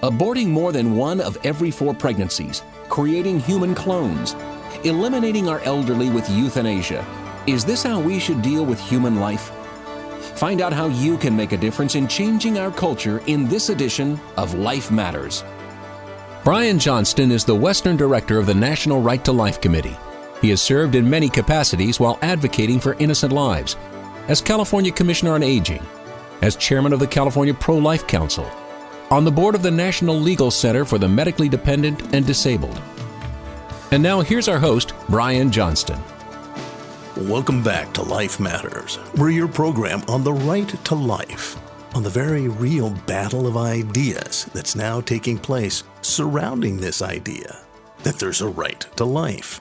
aborting more than 1 of every 4 pregnancies, creating human clones, eliminating our elderly with euthanasia. Is this how we should deal with human life? Find out how you can make a difference in changing our culture in this edition of Life Matters. Brian Johnston is the Western Director of the National Right to Life Committee. He has served in many capacities while advocating for innocent lives, as California Commissioner on Aging, as Chairman of the California Pro-Life Council, on the board of the National Legal Center for the Medically Dependent and Disabled. And now here's our host, Brian Johnston. Welcome back to Life Matters. We're your program on the right to life, on the very real battle of ideas that's now taking place surrounding this idea that there's a right to life.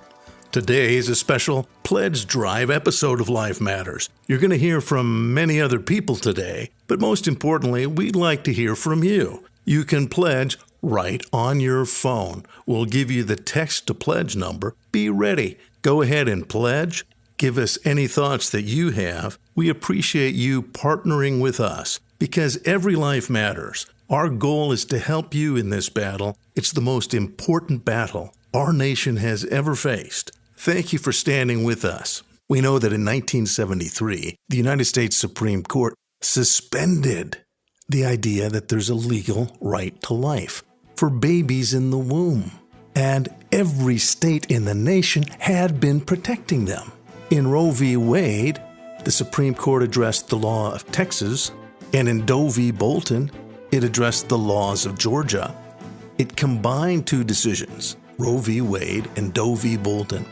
Today is a special pledge drive episode of Life Matters. You're going to hear from many other people today, but most importantly, we'd like to hear from you. You can pledge right on your phone. We'll give you the text to pledge number. Be ready. Go ahead and pledge. Give us any thoughts that you have. We appreciate you partnering with us because every life matters. Our goal is to help you in this battle. It's the most important battle our nation has ever faced. Thank you for standing with us. We know that in 1973, the United States Supreme Court suspended the idea that there's a legal right to life for babies in the womb. And every state in the nation had been protecting them. In Roe v. Wade, the Supreme Court addressed the law of Texas, and in Doe v. Bolton, it addressed the laws of Georgia. It combined 2 decisions, Roe v. Wade and Doe v. Bolton,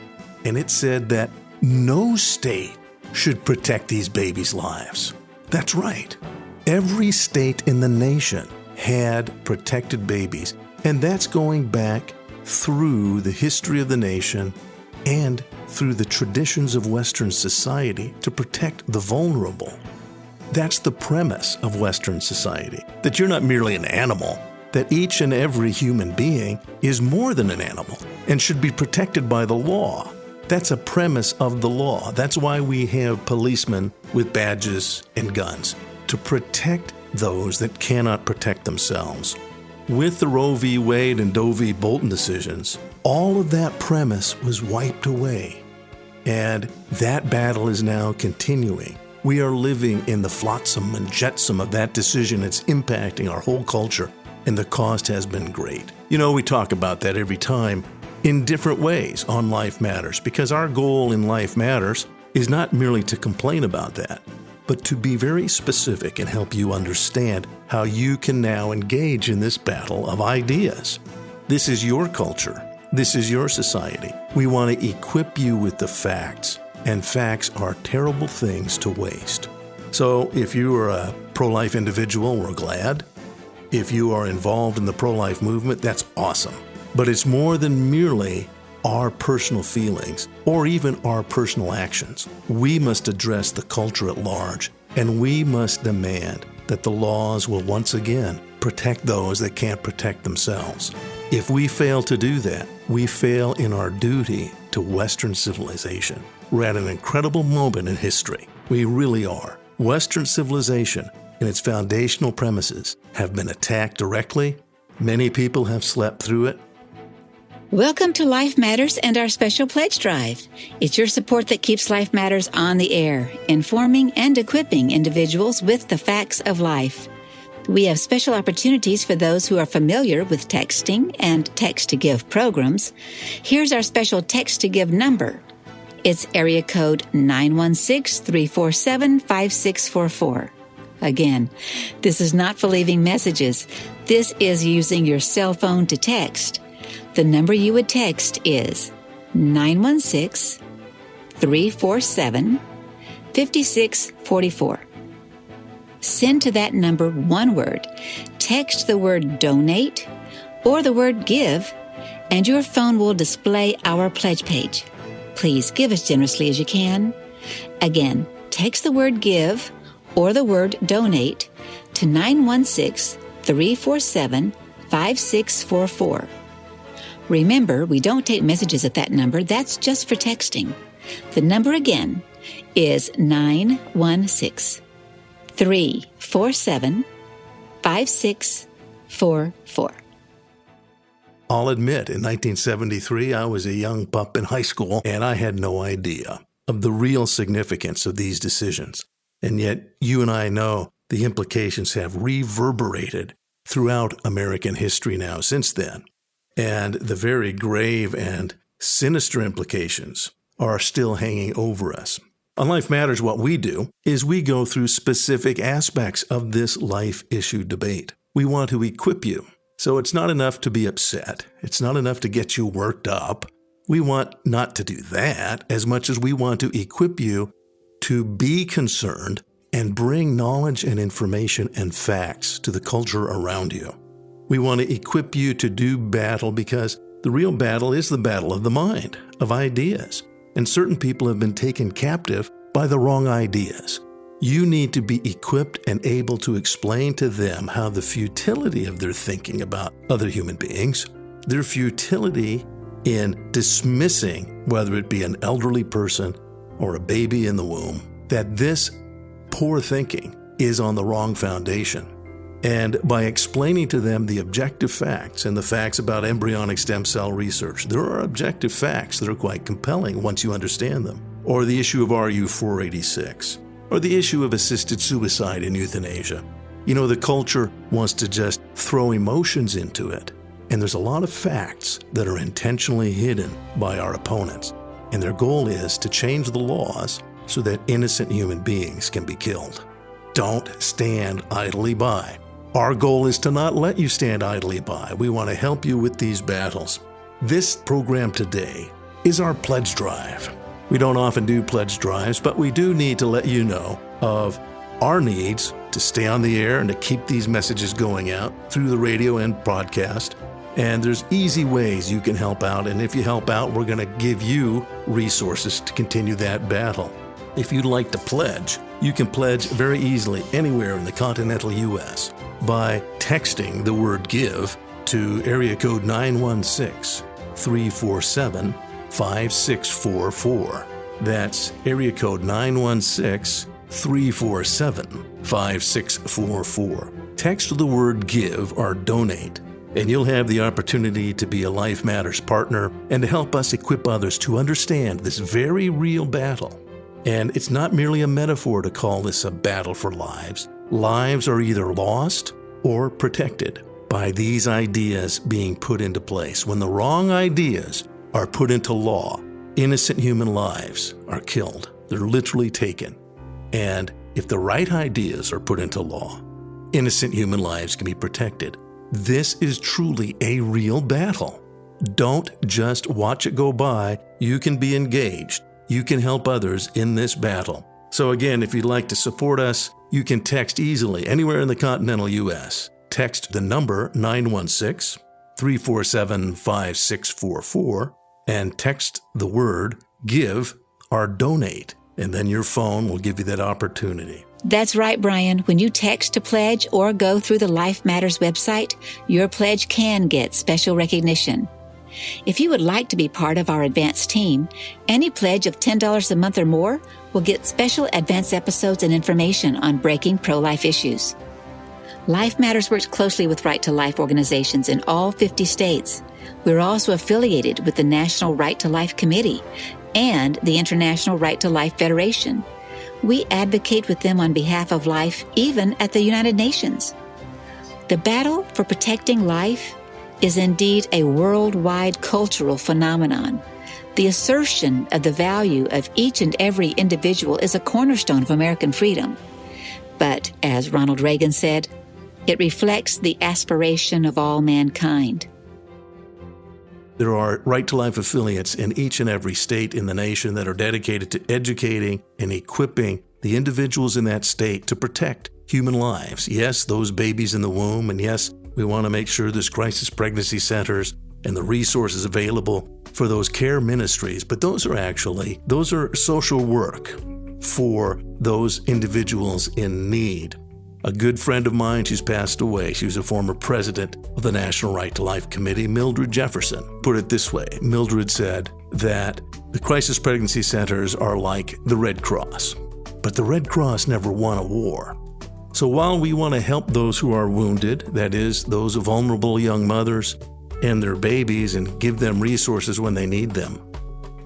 and it said that no state should protect these babies' lives. That's right. Every state in the nation had protected babies, and that's going back through the history of the nation and through the traditions of Western society to protect the vulnerable. That's the premise of Western society, that you're not merely an animal, that each and every human being is more than an animal and should be protected by the law. That's a premise of the law. That's why we have policemen with badges and guns, to protect those that cannot protect themselves. With the Roe v. Wade and Doe v. Bolton decisions, all of that premise was wiped away. And that battle is now continuing. We are living in the flotsam and jetsam of that decision. It's impacting our whole culture, and the cost has been great. You know, we talk about that every time in different ways on Life Matters, because our goal in Life Matters is not merely to complain about that, but to be very specific and help you understand how you can now engage in this battle of ideas. This is your culture. This is your society. We want to equip you with the facts, and facts are terrible things to waste. So if you are a pro-life individual, we're glad. If you are involved in the pro-life movement, that's awesome. But it's more than merely our personal feelings or even our personal actions. We must address the culture at large, and we must demand that the laws will once again protect those that can't protect themselves. If we fail to do that, we fail in our duty to Western civilization. We're at an incredible moment in history. We really are. Western civilization and its foundational premises have been attacked directly. Many people have slept through it. Welcome to Life Matters and our special pledge drive. It's your support that keeps Life Matters on the air, informing and equipping individuals with the facts of life. We have special opportunities for those who are familiar with texting and text-to-give programs. Here's our special text-to-give number. It's area code 916-347-5644. Again, this is not for leaving messages. This is using your cell phone to text. The number you would text is 916-347-5644. Send to that number one word. Text the word donate or the word give, and your phone will display our pledge page. Please give as generously as you can. Again, text the word give or the word donate to 916-347-5644. Remember, we don't take messages at that number. That's just for texting. The number again is 916-347-5644. 888-866-5444. I'll admit, in 1973, I was a young pup in high school, and I had no idea of the real significance of these decisions. And yet, you and I know the implications have reverberated throughout American history now since then. And the very grave and sinister implications are still hanging over us. On Life Matters, what we do is we go through specific aspects of this life issue debate. We want to equip you. So it's not enough to be upset. It's not enough to get you worked up. We want not to do that as much as we want to equip you to be concerned and bring knowledge and information and facts to the culture around you. We want to equip you to do battle because the real battle is the battle of the mind, of ideas. And certain people have been taken captive by the wrong ideas. You need to be equipped and able to explain to them how the futility of their thinking about other human beings, their futility in dismissing, whether it be an elderly person or a baby in the womb, that this poor thinking is on the wrong foundation. And by explaining to them the objective facts and the facts about embryonic stem cell research, there are objective facts that are quite compelling once you understand them. Or the issue of RU-486. Or the issue of assisted suicide and euthanasia. You know, the culture wants to just throw emotions into it. And there's a lot of facts that are intentionally hidden by our opponents. And their goal is to change the laws so that innocent human beings can be killed. Don't stand idly by. Our goal is to not let you stand idly by. We want to help you with these battles. This program today is our pledge drive. We don't often do pledge drives, but we do need to let you know of our needs to stay on the air and to keep these messages going out through the radio and podcast. And there's easy ways you can help out. And if you help out, we're going to give you resources to continue that battle. If you'd like to pledge, you can pledge very easily anywhere in the continental U.S. by texting the word GIVE to area code 916-347-5644. That's area code 916-347-5644. Text the word GIVE or donate, and you'll have the opportunity to be a Life Matters partner and to help us equip others to understand this very real battle. And it's not merely a metaphor to call this a battle for lives. Lives are either lost or protected by these ideas being put into place. When the wrong ideas are put into law, innocent human lives are killed. They're literally taken. And if the right ideas are put into law, innocent human lives can be protected. This is truly a real battle. Don't just watch it go by. You can be engaged. You can help others in this battle. So again, if you'd like to support us, you can text easily anywhere in the continental U.S. Text the number 916-347-5644 and text the word GIVE or donate, and then your phone will give you that opportunity. That's right, Brian. When you text to pledge or go through the Life Matters website, your pledge can get special recognition. If you would like to be part of our advanced team, any pledge of $10 a month or more will get special advanced episodes and information on breaking pro-life issues. Life Matters works closely with Right to Life organizations in all 50 states. We're also affiliated with the National Right to Life Committee and the International Right to Life Federation. We advocate with them on behalf of life, even at the United Nations. The battle for protecting life is indeed a worldwide cultural phenomenon. The assertion of the value of each and every individual is a cornerstone of American freedom. But, as Ronald Reagan said, it reflects the aspiration of all mankind. There are Right to Life affiliates in each and every state in the nation that are dedicated to educating and equipping the individuals in that state to protect human lives. Yes, those babies in the womb, and yes, we want to make sure there's crisis pregnancy centers and the resources available for those care ministries, but those are social work for those individuals in need. A good friend of mine, she's passed away. She was a former president of the National Right to Life Committee, Mildred Jefferson, put it this way. Mildred said that the crisis pregnancy centers are like the Red Cross, but the Red Cross never won a war. So while we want to help those who are wounded, that is, those vulnerable young mothers and their babies, and give them resources when they need them,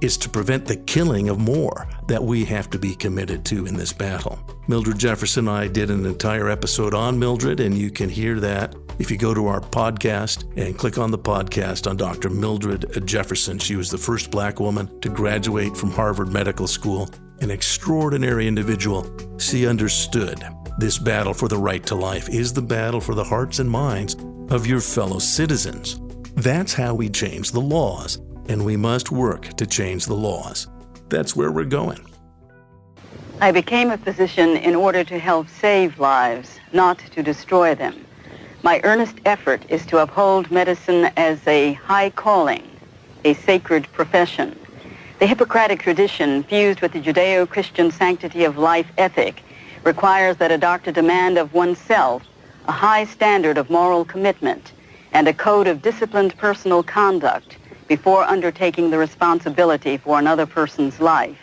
it's to prevent the killing of more that we have to be committed to in this battle. Mildred Jefferson and I did an entire episode on Mildred, and you can hear that if you go to our podcast and click on the podcast on Dr. Mildred Jefferson. She was the first Black woman to graduate from Harvard Medical School, an extraordinary individual. She understood this battle for the right to life is the battle for the hearts and minds of your fellow citizens. That's how we change the laws, and we must work to change the laws. That's where we're going. I became a physician in order to help save lives, not to destroy them. My earnest effort is to uphold medicine as a high calling, a sacred profession. The Hippocratic tradition, fused with the Judeo-Christian sanctity of life ethic, requires that a doctor demand of oneself a high standard of moral commitment and a code of disciplined personal conduct before undertaking the responsibility for another person's life.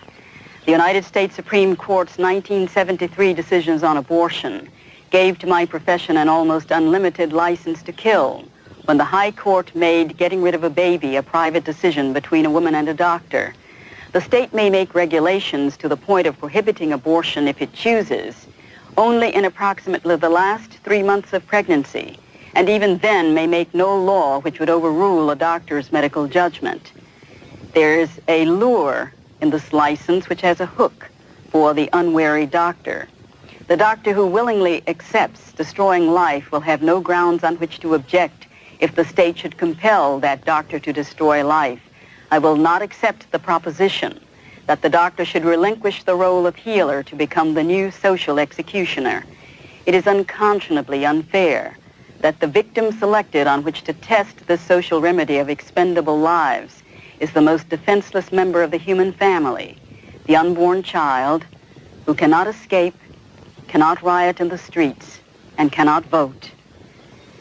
The United States Supreme Court's 1973 decisions on abortion gave to my profession an almost unlimited license to kill when the High Court made getting rid of a baby a private decision between a woman and a doctor. The state may make regulations to the point of prohibiting abortion if it chooses, only in approximately the last 3 months of pregnancy, and even then may make no law which would overrule a doctor's medical judgment. There is a lure in this license which has a hook for the unwary doctor. The doctor who willingly accepts destroying life will have no grounds on which to object if the state should compel that doctor to destroy life. I will not accept the proposition that the doctor should relinquish the role of healer to become the new social executioner. It is unconscionably unfair that the victim selected on which to test this social remedy of expendable lives is the most defenseless member of the human family, the unborn child who cannot escape, cannot riot in the streets, and cannot vote.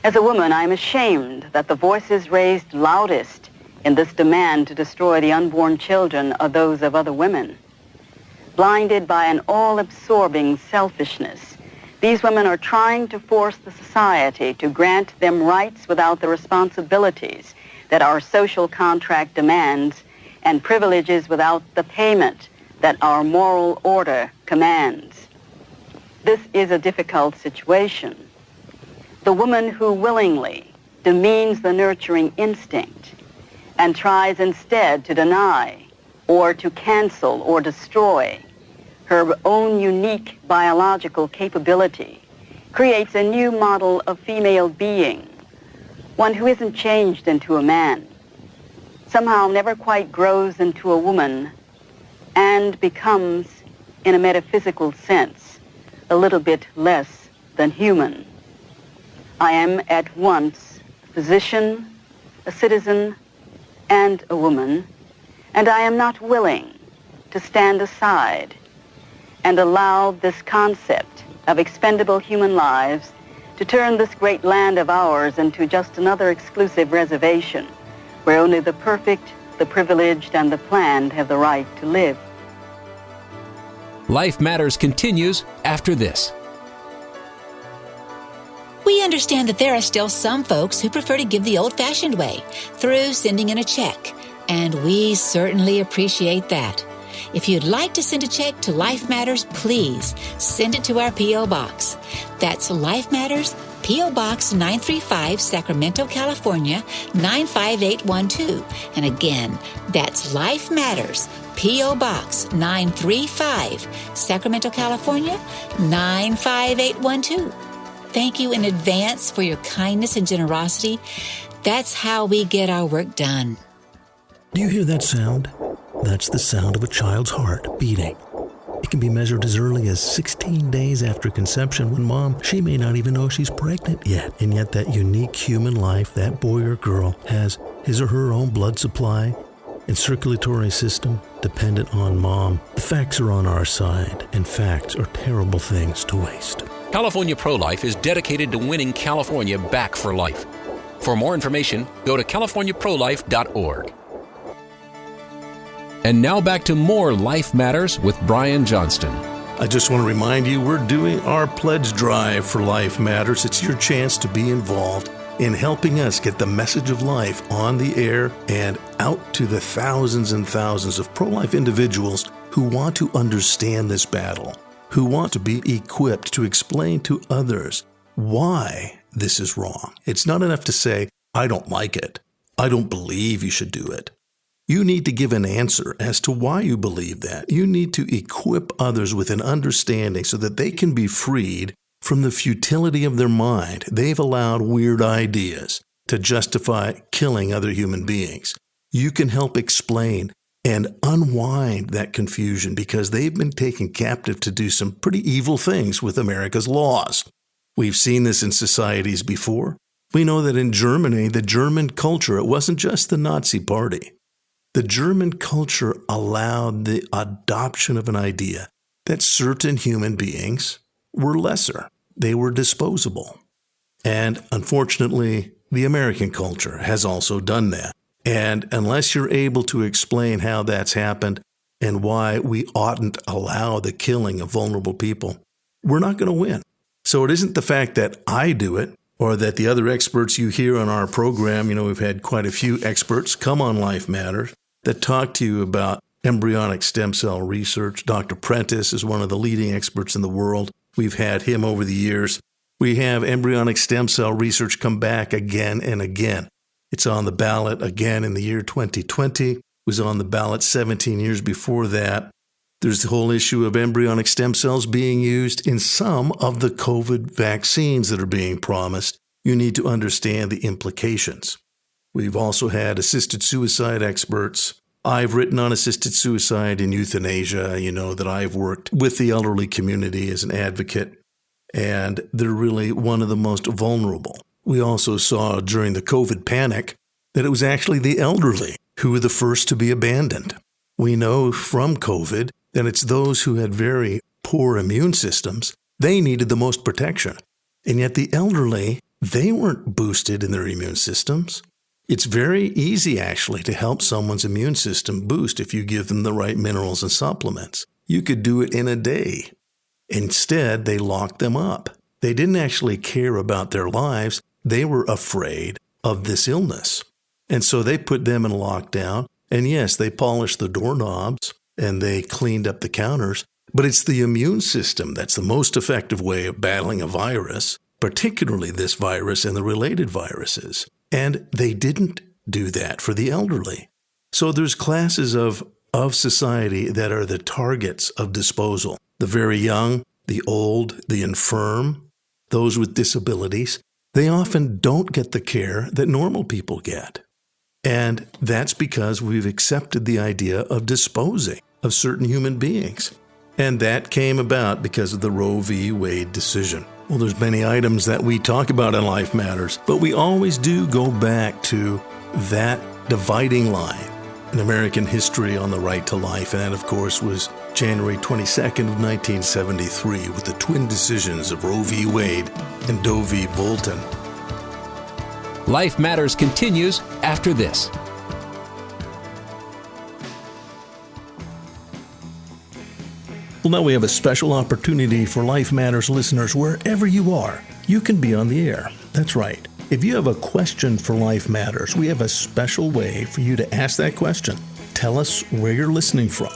As a woman, I am ashamed that the voices raised loudest in this demand to destroy the unborn children are those of other women. Blinded by an all-absorbing selfishness, these women are trying to force the society to grant them rights without the responsibilities that our social contract demands and privileges without the payment that our moral order commands. This is a difficult situation. The woman who willingly demeans the nurturing instinct and tries instead to deny or to cancel or destroy her own unique biological capability creates a new model of female being, one who isn't changed into a man, somehow never quite grows into a woman, and becomes, in a metaphysical sense, a little bit less than human. I am at once a physician, a citizen, and a woman, and I am not willing to stand aside and allow this concept of expendable human lives to turn this great land of ours into just another exclusive reservation where only the perfect, the privileged, and the planned have the right to live. Life Matters continues after this. We understand that there are still some folks who prefer to give the old-fashioned way, through sending in a check, and we certainly appreciate that. If you'd like to send a check to Life Matters, please send it to our P.O. Box. That's Life Matters, P.O. Box 935, Sacramento, California, 95812. And again, that's Life Matters, P.O. Box 935, Sacramento, California, 95812. Thank you in advance for your kindness and generosity. That's how we get our work done. Do you hear that sound? That's the sound of a child's heart beating. It can be measured as early as 16 days after conception when mom, she may not even know she's pregnant yet. And yet that unique human life, that boy or girl, has his or her own blood supply and circulatory system dependent on mom. The facts are on our side, and facts are terrible things to waste. California Pro-Life is dedicated to winning California back for life. For more information, go to californiaprolife.org. And now back to more Life Matters with Brian Johnston. I just want to remind you we're doing our pledge drive for Life Matters. It's your chance to be involved in helping us get the message of life on the air and out to the thousands and thousands of pro-life individuals who want to understand this battle, who want to be equipped to explain to others why this is wrong. It's not enough to say, I don't like it. I don't believe you should do it. You need to give an answer as to why you believe that. You need to equip others with an understanding so that they can be freed from the futility of their mind. They've allowed weird ideas to justify killing other human beings. You can help explain and unwind that confusion because they've been taken captive to do some pretty evil things with America's laws. We've seen this in societies before. We know that in Germany, the German culture, it wasn't just the Nazi Party. The German culture allowed the adoption of an idea that certain human beings were lesser. They were disposable. And unfortunately, the American culture has also done that. And unless you're able to explain how that's happened and why we oughtn't allow the killing of vulnerable people, we're not going to win. So it isn't the fact that I do it or that the other experts you hear on our program, we've had quite a few experts come on Life Matters that talk to you about embryonic stem cell research. Dr. Prentice is one of the leading experts in the world. We've had him over the years. We have embryonic stem cell research come back again and again. It's on the ballot again in the year 2020. It was on the ballot 17 years before that. There's the whole issue of embryonic stem cells being used in some of the COVID vaccines that are being promised. You need to understand the implications. We've also had assisted suicide experts. I've written on assisted suicide and euthanasia. You know that I've worked with the elderly community as an advocate, and they're really one of the most vulnerable. We also saw during the COVID panic that it was actually the elderly who were the first to be abandoned. We know from COVID that it's those who had very poor immune systems. They needed the most protection. And yet the elderly, they weren't boosted in their immune systems. It's very easy, actually, to help someone's immune system boost if you give them the right minerals and supplements. You could do it in a day. Instead, they locked them up. They didn't actually care about their lives. They were afraid of this illness. And so they put them in lockdown. And yes, they polished the doorknobs and they cleaned up the counters. But it's the immune system that's the most effective way of battling a virus, particularly this virus and the related viruses. And they didn't do that for the elderly. So there's classes of society that are the targets of disposal. The very young, the old, the infirm, those with disabilities, they often don't get the care that normal people get. And that's because we've accepted the idea of disposing of certain human beings. And that came about because of the Roe v. Wade decision. Well, there's many items that we talk about in Life Matters, but we always do go back to that dividing line in American history on the right to life. And that, of course, was January 22nd of 1973 with the twin decisions of Roe v. Wade and Doe v. Bolton. Life Matters continues after this. Well, now we have a special opportunity for Life Matters listeners wherever you are. You can be on the air. That's right. If you have a question for Life Matters, we have a special way for you to ask that question. Tell us where you're listening from,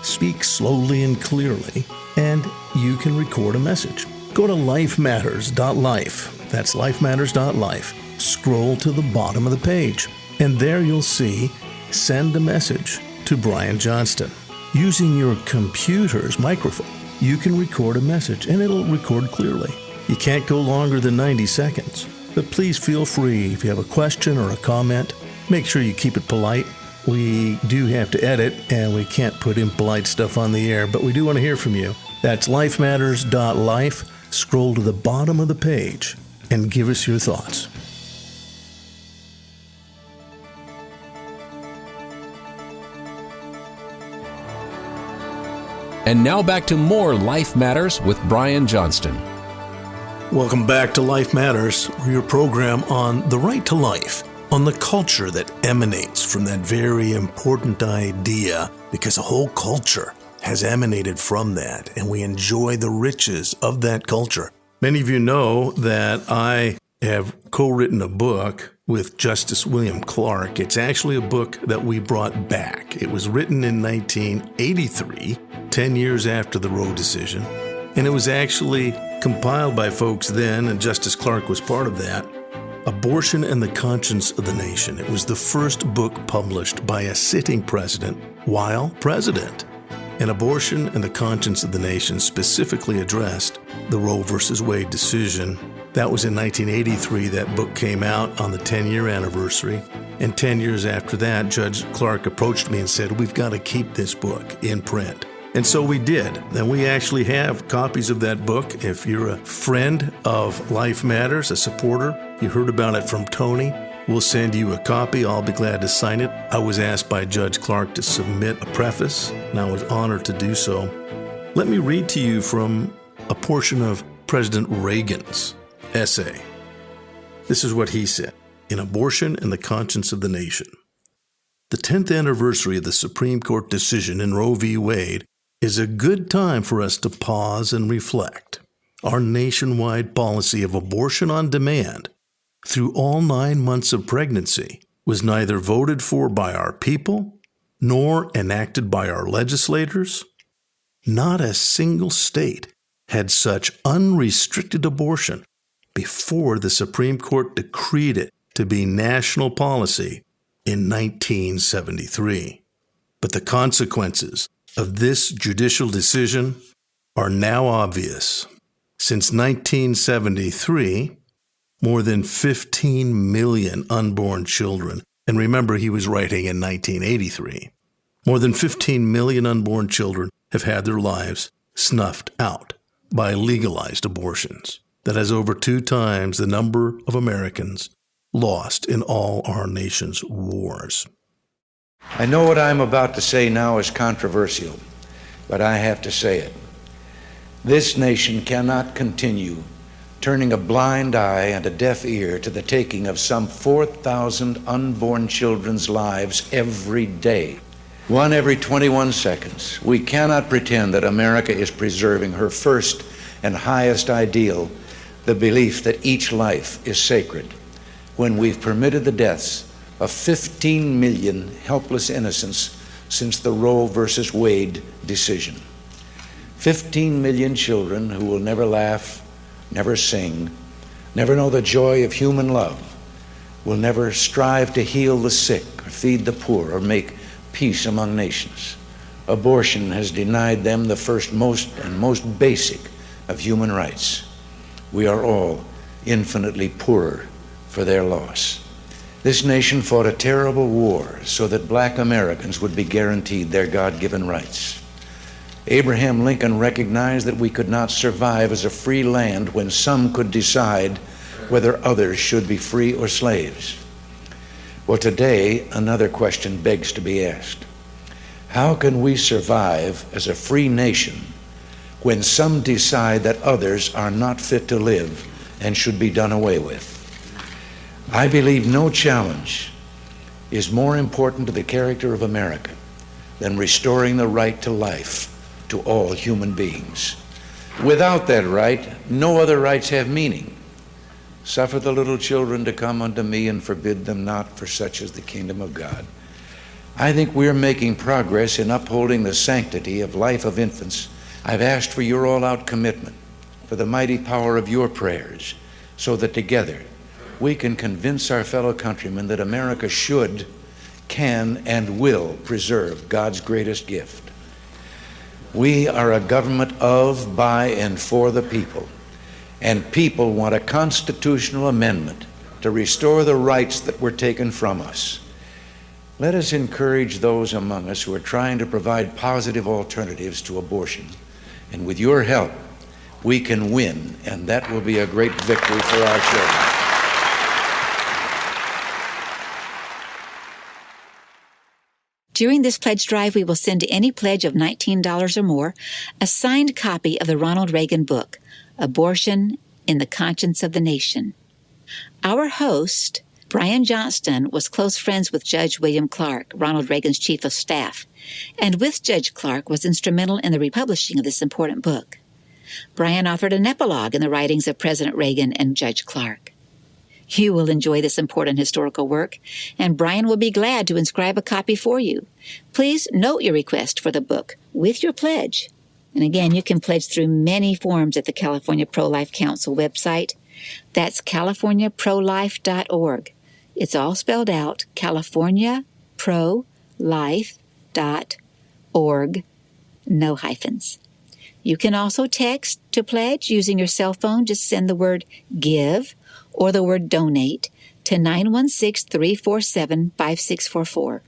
speak slowly and clearly, and you can record a message. Go to lifematters.life. That's lifematters.life. Scroll to the bottom of the page, and there you'll see Send a Message to Brian Johnston. Using your computer's microphone, you can record a message, and it'll record clearly. You can't go longer than 90 seconds, but please feel free if you have a question or a comment. Make sure you keep it polite. We do have to edit, and we can't put impolite stuff on the air, but we do want to hear from you. That's lifematters.life. Scroll to the bottom of the page and give us your thoughts. And now back to more Life Matters with Brian Johnston. Welcome back to Life Matters, your program on the right to life, on the culture that emanates from that very important idea, because a whole culture has emanated from that, and we enjoy the riches of that culture. Many of you know that I have co-written a book with Justice William Clark. It's actually a book that we brought back. It was written in 1983, 10 years after the Roe decision, and it was actually compiled by folks then, and Justice Clark was part of that, Abortion and the Conscience of the Nation. It was the first book published by a sitting president while president. And Abortion and the Conscience of the Nation specifically addressed the Roe v. Wade decision. That was in 1983. That book came out on the 10-year anniversary. And 10 years after that, Judge Clark approached me and said, we've got to keep this book in print. And so we did. And we actually have copies of that book. If you're a friend of Life Matters, a supporter, you heard about it from Toni, we'll send you a copy. I'll be glad to sign it. I was asked by Judge Clark to submit a preface, and I was honored to do so. Let me read to you from a portion of President Reagan's essay. This is what he said in Abortion and the Conscience of the Nation. The 10th anniversary of the Supreme Court decision in Roe v. Wade is a good time for us to pause and reflect. Our nationwide policy of abortion on demand through all 9 months of pregnancy was neither voted for by our people nor enacted by our legislators. Not a single state had such unrestricted abortion before the Supreme Court decreed it to be national policy in 1973. But the consequences of this judicial decision are now obvious. Since 1973, more than 15 million unborn children, and remember he was writing in 1983, more than 15 million unborn children have had their lives snuffed out by legalized abortions. That is over 2 times the number of Americans lost in all our nation's wars. I know what I'm about to say now is controversial, but I have to say it. This nation cannot continue turning a blind eye and a deaf ear to the taking of some 4,000 unborn children's lives every day. 1 every 21 seconds. We cannot pretend that America is preserving her first and highest ideal, the belief that each life is sacred, when we've permitted the deaths of 15 million helpless innocents since the Roe versus Wade decision. 15 million children who will never laugh, never sing, never know the joy of human love, will never strive to heal the sick or feed the poor or make peace among nations. Abortion has denied them the first, most basic of human rights. We are all infinitely poorer for their loss. This nation fought a terrible war so that black Americans would be guaranteed their God-given rights. Abraham Lincoln recognized that we could not survive as a free land when some could decide whether others should be free or slaves. Well, today, another question begs to be asked. How can we survive as a free nation when some decide that others are not fit to live and should be done away with? I believe no challenge is more important to the character of America than restoring the right to life to all human beings. Without that right, no other rights have meaning. Suffer the little children to come unto me and forbid them not, for such is the kingdom of God. I think we're making progress in upholding the sanctity of life of infants. I've asked for your all-out commitment, for the mighty power of your prayers, so that together we can convince our fellow countrymen that America should, can, and will preserve God's greatest gift. We are a government of, by, and for the people, and people want a constitutional amendment to restore the rights that were taken from us. Let us encourage those among us who are trying to provide positive alternatives to abortion, and with your help, we can win, and that will be a great victory for our children. During this pledge drive, we will send to any pledge of $19 or more a signed copy of the Ronald Reagan book, Abortion in the Conscience of the Nation. Our host, Brian Johnston was close friends with Judge William Clark, Ronald Reagan's chief of staff, and with Judge Clark was instrumental in the republishing of this important book. Brian authored an epilogue in the writings of President Reagan and Judge Clark. You will enjoy this important historical work, and Brian will be glad to inscribe a copy for you. Please note your request for the book with your pledge. And again, you can pledge through many forms at the California Pro-Life Council website. That's californiaprolife.org. It's all spelled out, californiaprolife.org, no hyphens. You can also text to pledge using your cell phone. Just send the word GIVE or the word DONATE to 916-347-5644.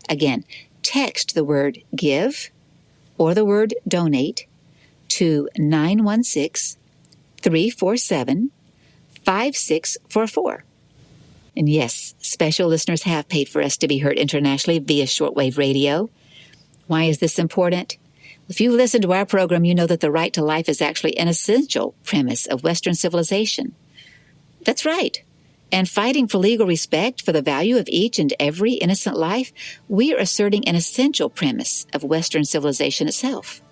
Again, text the word GIVE or the word DONATE to 916-347-5644. And yes, special listeners have paid for us to be heard internationally via shortwave radio. Why is this important? If you listen to our program, you know that the right to life is actually an essential premise of Western civilization. That's right. And fighting for legal respect for the value of each and every innocent life, we are asserting an essential premise of Western civilization itself.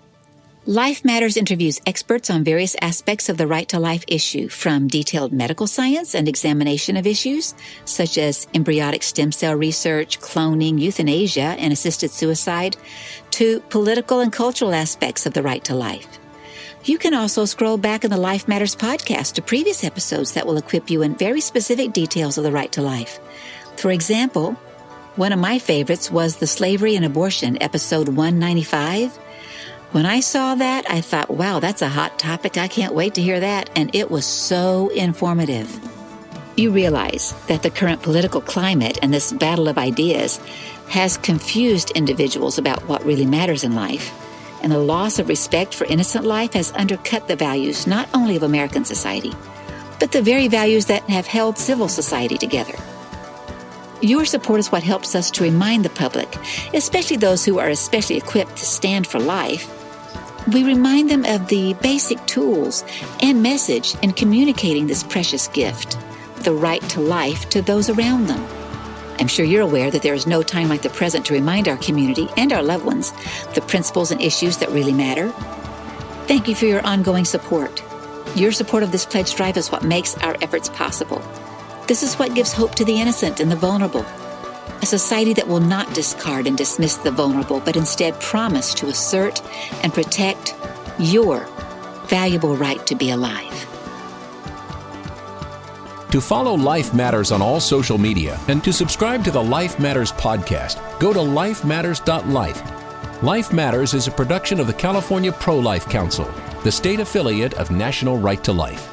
Life Matters interviews experts on various aspects of the right to life issue, from detailed medical science and examination of issues, such as embryonic stem cell research, cloning, euthanasia, and assisted suicide, to political and cultural aspects of the right to life. You can also scroll back in the Life Matters podcast to previous episodes that will equip you in very specific details of the right to life. For example, one of my favorites was the Slavery and Abortion, episode 195. When I saw that, I thought, wow, that's a hot topic. I can't wait to hear that. And it was so informative. You realize that the current political climate and this battle of ideas has confused individuals about what really matters in life. And the loss of respect for innocent life has undercut the values not only of American society, but the very values that have held civil society together. Your support is what helps us to remind the public, especially those who are especially equipped to stand for life. We remind them of the basic tools and message in communicating this precious gift, the right to life, to those around them. I'm sure you're aware that there is no time like the present to remind our community and our loved ones the principles and issues that really matter. Thank you for your ongoing support. Your support of this pledge drive is what makes our efforts possible. This is what gives hope to the innocent and the vulnerable. A society that will not discard and dismiss the vulnerable, but instead promise to assert and protect your valuable right to be alive. To follow Life Matters on all social media and to subscribe to the Life Matters podcast, go to lifematters.life. Life Matters is a production of the California Pro-Life Council, the state affiliate of National Right to Life.